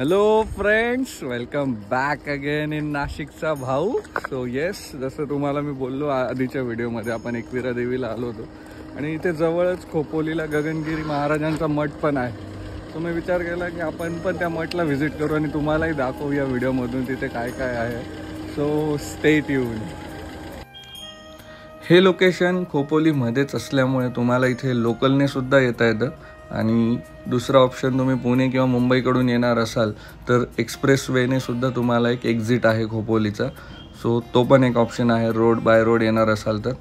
Hello friends, welcome back again in नाशिकचा भाऊ. So yes, जसं तुम्हाला मी बोललो आधीच्या व्हिडिओमध्ये, आपण एकविरा देवीला आलो होतो आणि इथे जवळच खोपोलीला गगनगिरी महाराजांचा मठ पण आहे. सो मी विचार केला की आपण पण त्या मठला व्हिजिट करू आणि तुम्हालाही दाखवू या व्हिडिओमधून तिथे काय काय आहे. So stay tune. हे लोकेशन खोपोलीमध्येच असल्यामुळे तुम्हाला इथे लोकलने सुद्धा येता येतं आणि दुसरा ऑप्शन, तुम्ही पुणे किंवा मुंबईकडून येणार असाल तर एक्सप्रेस वेने सुद्धा तुम्हाला एक एक्झिट आहे खोपोलीचा. सो तो पण एक ऑप्शन आहे, रोड बाय रोड येणार असाल तर.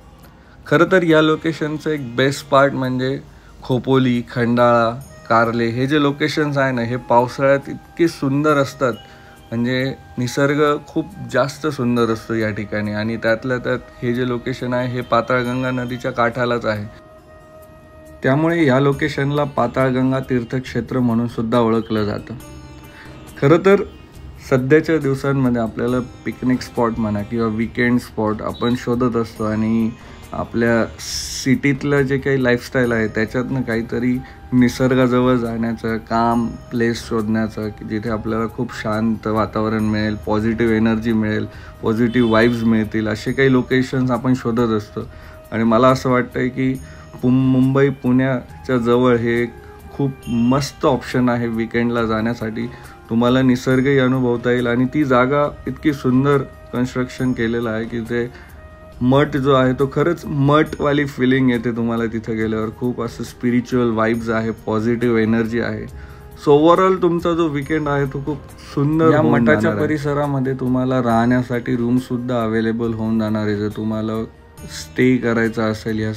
खरं तर या लोकेशनचं एक बेस्ट पार्ट म्हणजे खोपोली, खंडाळा, कारले हे जे लोकेशन्स आहे ना, हे पावसाळ्यात इतके सुंदर असतात. म्हणजे निसर्ग खूप जास्त सुंदर असतो या ठिकाणी आणि त्यातल्या त्यात हे जे लोकेशन आहे हे पाताळगंगा नदीच्या काठालाच आहे. त्यामुळे या लोकेशनला पाताळगंगा तीर्थक्षेत्र म्हणून सुद्धा ओळखलं जातं. खरं तर सध्याच्या दिवसांमध्ये आपल्याला पिकनिक स्पॉट म्हणा किंवा वीकेंड स्पॉट आपण शोधत असतो आणि आपल्या सिटीतलं जे काही लाईफस्टाईल आहे त्याच्यातनं काहीतरी निसर्गाजवळ जाण्याचं, काम प्लेस शोधण्याचं की जिथे आपल्याला खूप शांत वातावरण मिळेल, पॉझिटिव्ह एनर्जी मिळेल, पॉझिटिव्ह वाईब्स मिळतील, असे काही लोकेशन्स आपण शोधत असतो. आणि मला असं वाटतं की मुंबई पुण्याच्या जवळ हे एक खूप मस्त ऑप्शन आहे वीकेंडला जाण्यासाठी. तुम्हाला निसर्गही अनुभवता येईल आणि ती जागा इतकी सुंदर कन्स्ट्रक्शन केलेलं आहे की ते मठ जो आहे तो खरंच मठवाली फिलिंग येते तुम्हाला तिथे गेल्यावर. खूप असं स्पिरिच्युअल वाईब्स आहे, पॉझिटिव्ह एनर्जी आहे. सो ओव्हरऑल तुमचा जो वीकेंड आहे तो खूप सुंदर. या मठाच्या परिसरामध्ये तुम्हाला राहण्यासाठी रूमसुद्धा अवेलेबल होऊन जाणार आहे. जर तुम्हाला स्टे करायचा असेल या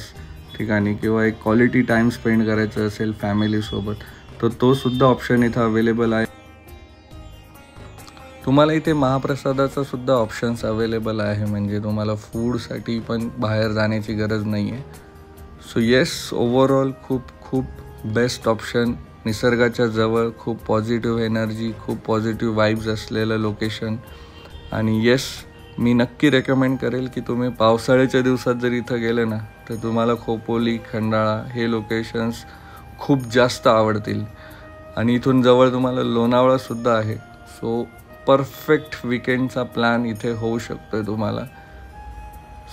ठिकाणी किंवा एक क्वालिटी टाईम स्पेंड करायचं असेल फॅमिलीसोबत तर तो सुद्धा ऑप्शन इथं अवेलेबल आहे. तुम्हाला इथे महाप्रसादाचा सुद्धा ऑप्शन्स अवेलेबल आहे, म्हणजे तुम्हाला फूडसाठी पण बाहेर जाण्याची गरज नाही आहे. सो येस, ओव्हरऑल खूप बेस्ट ऑप्शन. निसर्गाच्या जवळ, खूप पॉझिटिव्ह एनर्जी, खूप पॉझिटिव्ह वाईब्स असलेलं लोकेशन. आणि येस, मी नक्की रेकमेंड करेल की तुम्ही पावसाळ्याच्या दिवसात जर इथं गेले ना तर तुम्हाला खोपोली, खंडाळा हे लोकेशन्स खूप जास्त आवडतील. आणि इथून जवळ तुम्हाला लोणावळासुद्धा आहे. सो परफेक्ट वीकेंडचा प्लॅन इथे होऊ शकतो आहे तुम्हाला.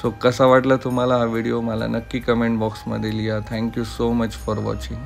सो कसा वाटला तुम्हाला हा व्हिडिओ मला नक्की कमेंट बॉक्समध्ये लिहा. Thank you so much for watching.